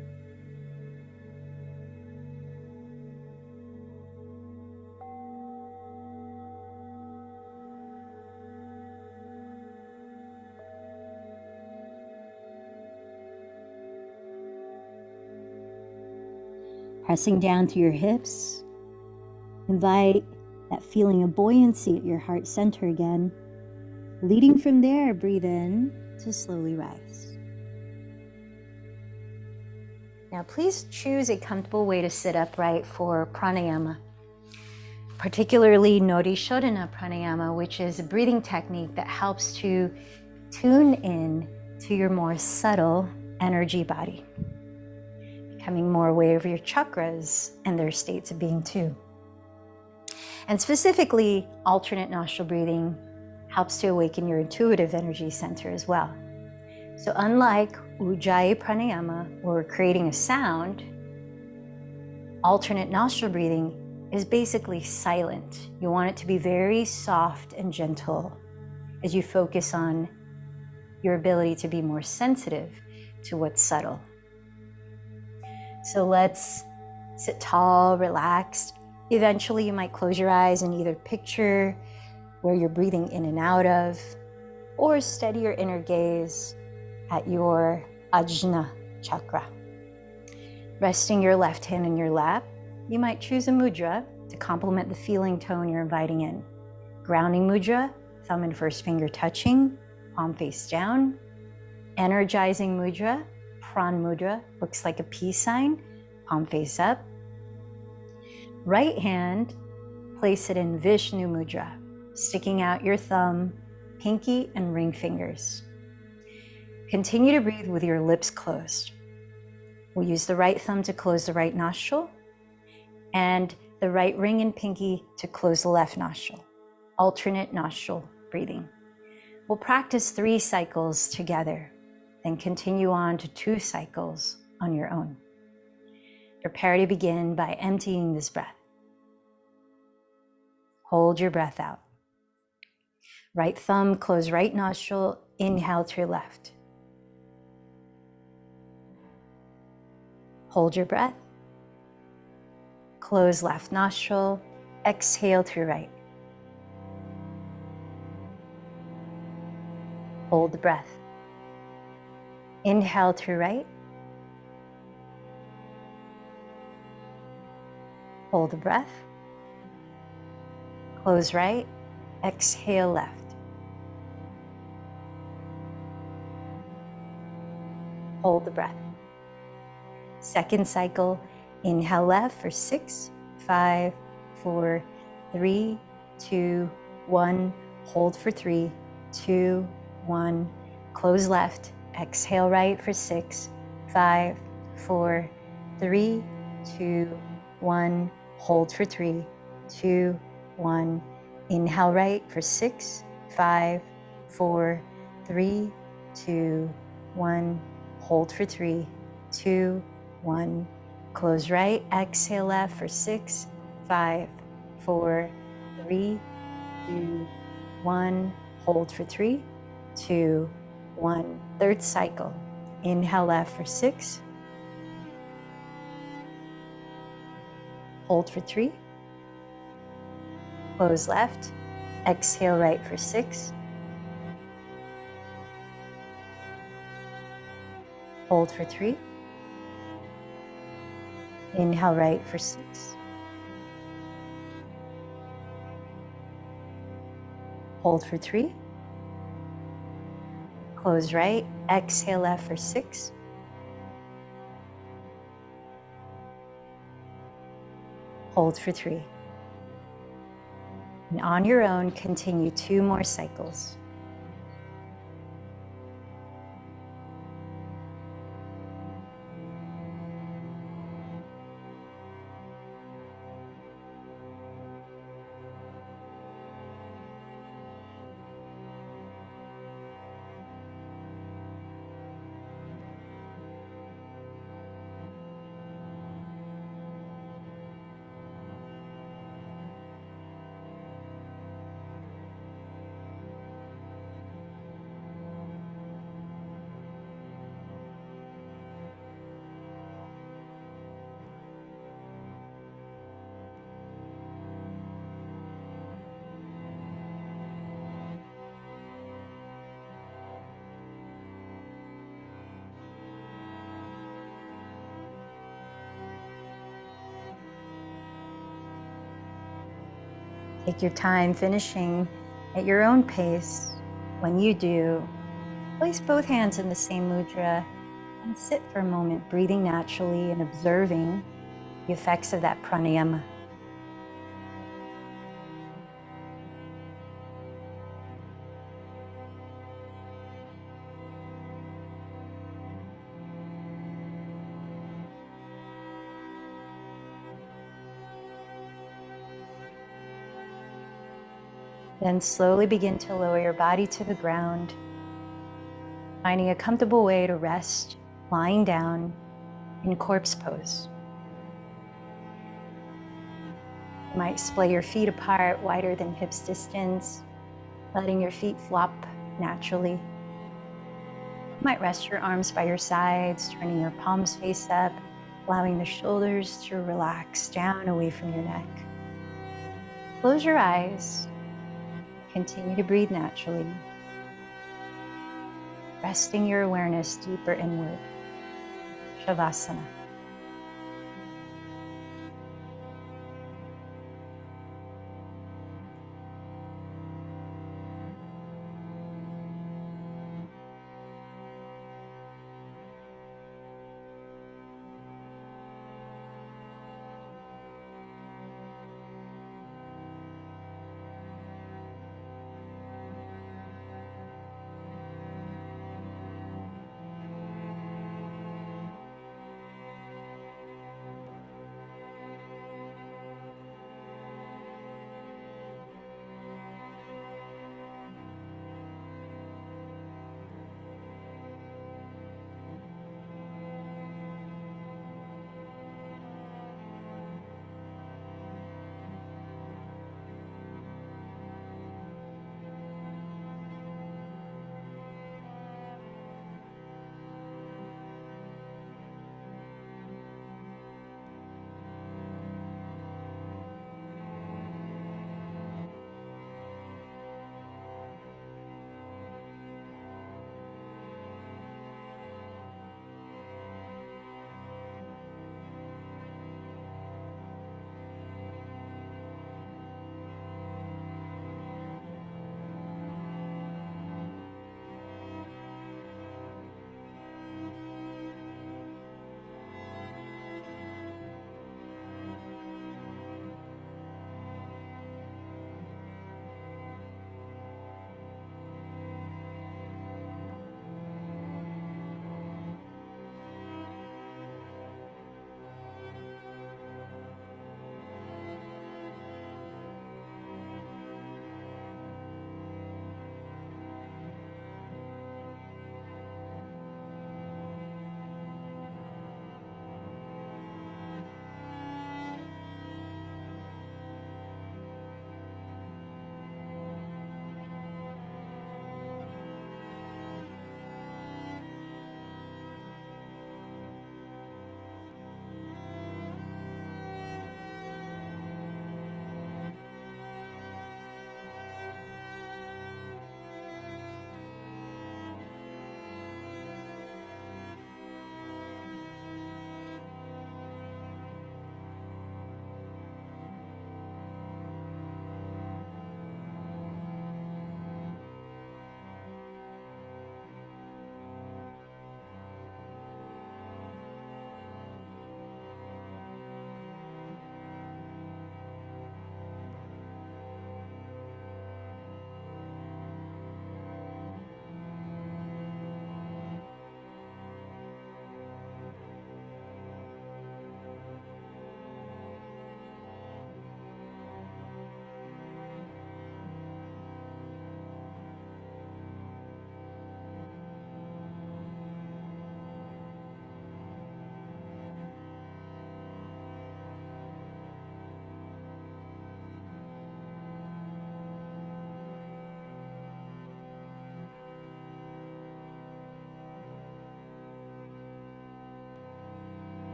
Pressing down through your hips, invite that feeling of buoyancy at your heart center again. Leading from there, breathe in to slowly rise. Now please choose a comfortable way to sit upright for pranayama, particularly Nodi Shodhana pranayama, which is a breathing technique that helps to tune in to your more subtle energy body, becoming more aware of your chakras and their states of being too. And specifically, alternate nostril breathing helps to awaken your intuitive energy center as well. So unlike Ujjayi pranayama, where we're creating a sound, alternate nostril breathing is basically silent. You want it to be very soft and gentle as you focus on your ability to be more sensitive to what's subtle. So let's sit tall, relaxed. Eventually, you might close your eyes and either picture where you're breathing in and out of, or steady your inner gaze at your Ajna chakra. Resting your left hand in your lap, you might choose a mudra to complement the feeling tone you're inviting in. Grounding mudra, thumb and first finger touching, palm face down. Energizing mudra, pran mudra, looks like a peace sign, palm face up. Right hand, place it in Vishnu mudra, sticking out your thumb, pinky, and ring fingers. Continue to breathe with your lips closed. We'll use the right thumb to close the right nostril and the right ring and pinky to close the left nostril. Alternate nostril breathing. We'll practice 3 cycles together, then continue on to 2 cycles on your own. Prepare to begin by emptying this breath. Hold your breath out. Right thumb, close right nostril, inhale to your left. Hold your breath. Close left nostril, exhale to your right. Hold the breath. Inhale to your right. Hold the breath. Close right, exhale left. Hold the breath. Second cycle, inhale left for 6, 5, 4, 3, 2, 1. Hold for 3, 2, 1. Close left, exhale right for 6, 5, 4, 3, 2, 1. Hold for 3, 2, 1. Inhale right for 6, 5, 4, 3, 2, 1. Hold for 3, 2, 1. Close right, exhale left for 6, 5, 4, 3, 2, 1. Hold for 3, 2, 1. Third cycle. Inhale left for 6, Hold for 3. Close left. Exhale right for 6. Hold for 3. Inhale right for 6. Hold for 3. Close right. Exhale left for 6. Hold for 3. And on your own, continue 2 more cycles. Take your time finishing at your own pace. When you do, place both hands in the same mudra and sit for a moment, breathing naturally and observing the effects of that pranayama. Then slowly begin to lower your body to the ground, finding a comfortable way to rest, lying down in corpse pose. You might splay your feet apart, wider than hips distance, letting your feet flop naturally. You might rest your arms by your sides, turning your palms face up, allowing the shoulders to relax down away from your neck. Close your eyes. Continue to breathe naturally, resting your awareness deeper inward. Shavasana.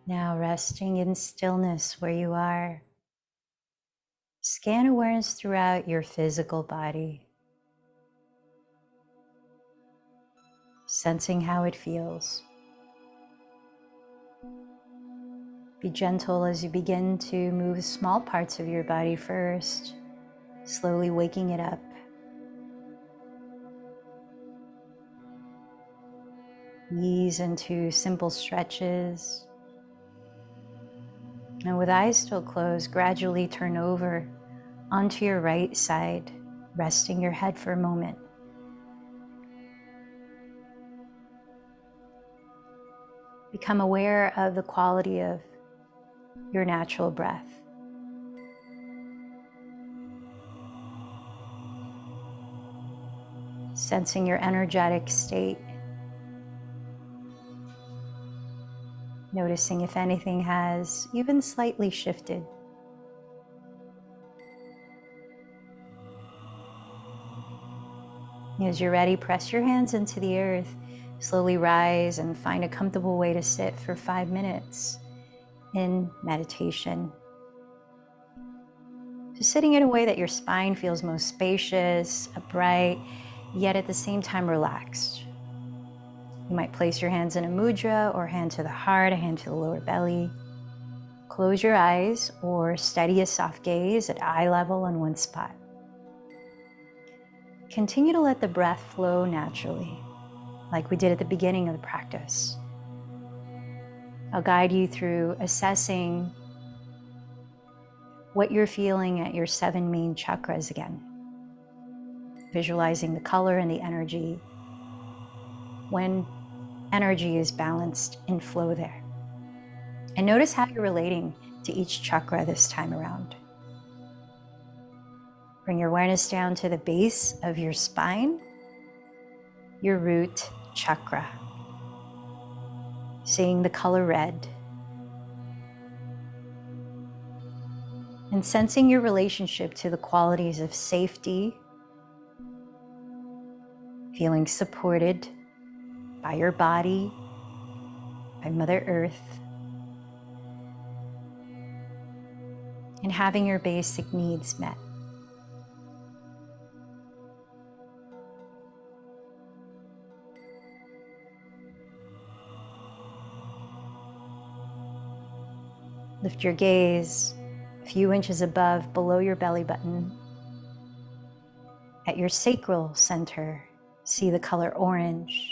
Now resting in stillness where you are. Scan awareness throughout your physical body, sensing how it feels. Be gentle as you begin to move small parts of your body first, slowly waking it up. Ease into simple stretches. And with eyes still closed, gradually turn over onto your right side, resting your head for a moment. Become aware of the quality of your natural breath. Sensing your energetic state. Noticing if anything has even slightly shifted. As you're ready, press your hands into the earth. Slowly rise and find a comfortable way to sit for 5 minutes in meditation. Just sitting in a way that your spine feels most spacious, upright, yet at the same time relaxed. You might place your hands in a mudra or hand to the heart, a hand to the lower belly. Close your eyes or steady a soft gaze at eye level on one spot. Continue to let the breath flow naturally, like we did at the beginning of the practice. I'll guide you through assessing what you're feeling at your 7 main chakras again. Visualizing the color and the energy when energy is balanced in flow there. And notice how you're relating to each chakra this time around. Bring your awareness down to the base of your spine, your root chakra. Seeing the color red. And sensing your relationship to the qualities of safety, feeling supported by your body, by Mother Earth, and having your basic needs met. Lift your gaze a few inches below your belly button. At your sacral center, see the color orange.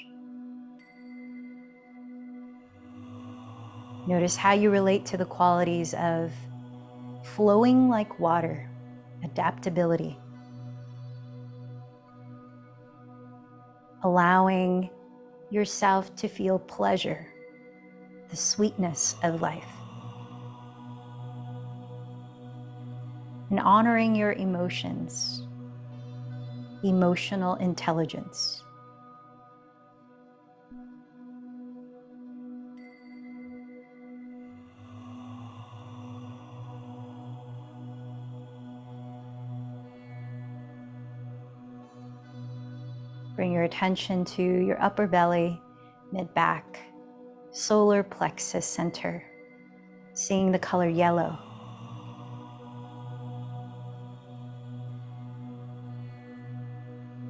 Notice how you relate to the qualities of flowing like water, adaptability, allowing yourself to feel pleasure, the sweetness of life, and honoring your emotions, emotional intelligence. Bring your attention to your upper belly, mid-back, solar plexus center, seeing the color yellow.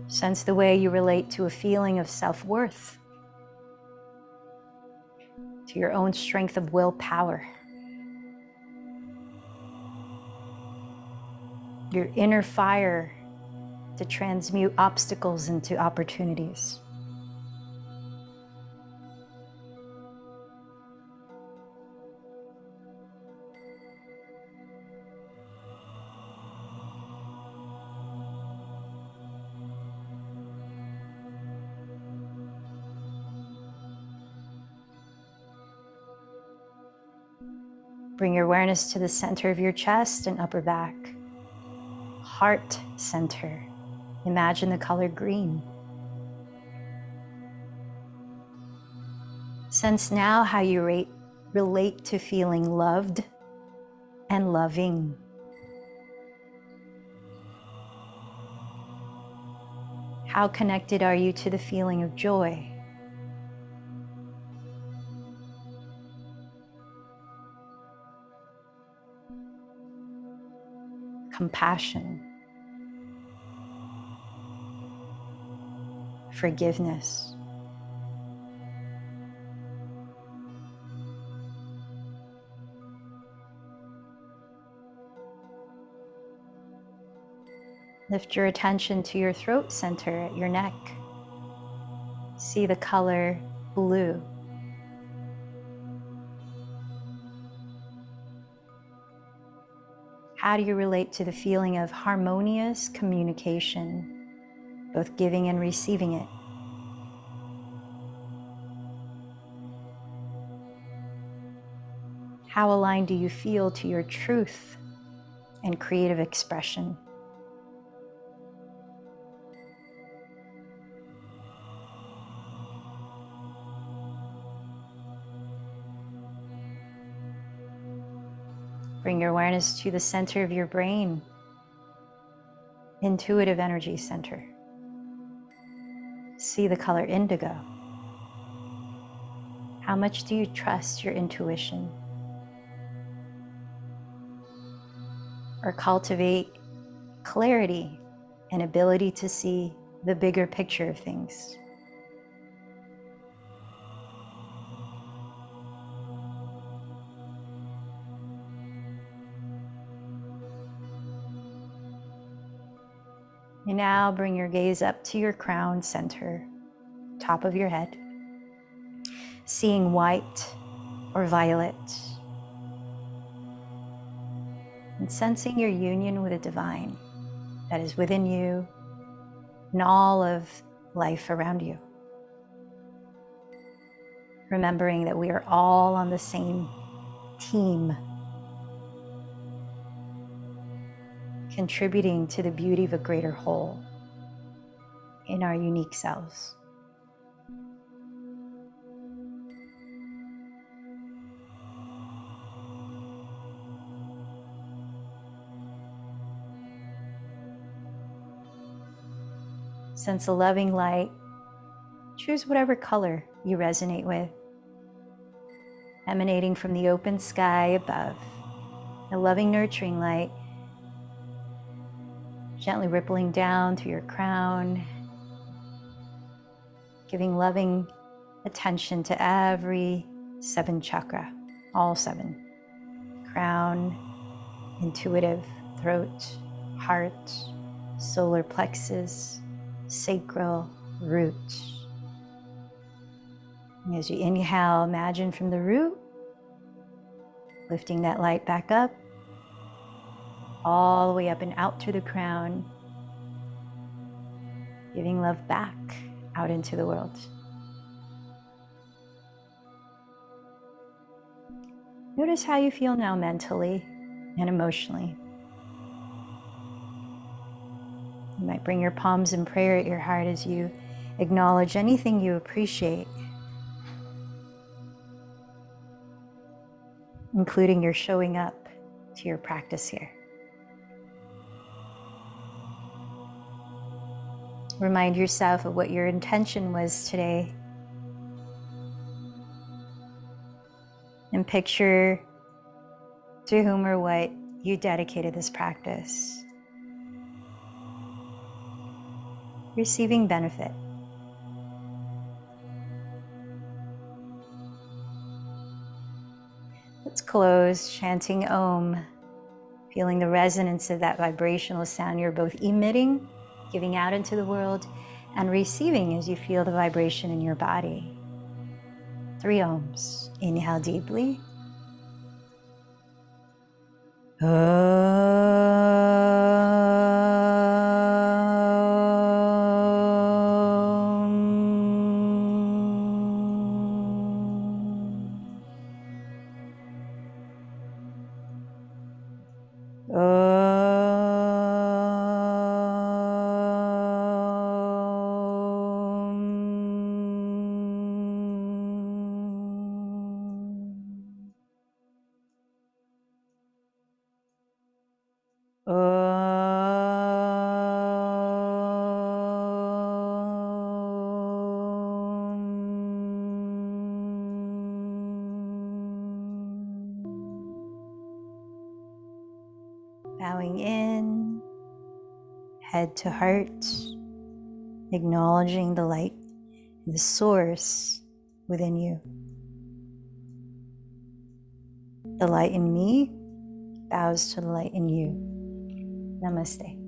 Sense the way you relate to a feeling of self-worth, to your own strength of willpower, your inner fire to transmute obstacles into opportunities. Bring your awareness to the center of your chest and upper back. Heart center. Imagine the color green. Sense now how you relate to feeling loved and loving. How connected are you to the feeling of joy? compassion, forgiveness. Lift your attention to your throat center at your neck. See the color blue. How do you relate to the feeling of harmonious communication, both giving and receiving it? How aligned do you feel to your truth and creative expression? Bring your awareness to the center of your brain, intuitive energy center. See the color indigo. How much do you trust your intuition? Or cultivate clarity and ability to see the bigger picture of things? And now bring your gaze up to your crown center, top of your head, seeing white or violet, and sensing your union with the divine that is within you and all of life around you. Remembering that we are all on the same team, contributing to the beauty of a greater whole in our unique selves. Sense a loving light. Choose whatever color you resonate with, emanating from the open sky above. A loving, nurturing light, gently rippling down through your crown, giving loving attention to every 7 chakra, all 7. Crown, intuitive, throat, heart, solar plexus, sacral, root. And as you inhale, imagine from the root, lifting that light back up, all the way up and out through the crown, giving love back out into the world. Notice how you feel now mentally and emotionally. You might bring your palms in prayer at your heart as you acknowledge anything you appreciate, including your showing up to your practice here. Remind yourself of what your intention was today. And picture to whom or what you dedicated this practice. Receiving benefit. Let's close chanting Om, feeling the resonance of that vibrational sound you're both emitting, giving out into the world, and receiving as you feel the vibration in your body. 3 Oms. Inhale deeply. Bowing in, head to heart, acknowledging the light, the source within you. The light in me bows to the light in you. Namaste.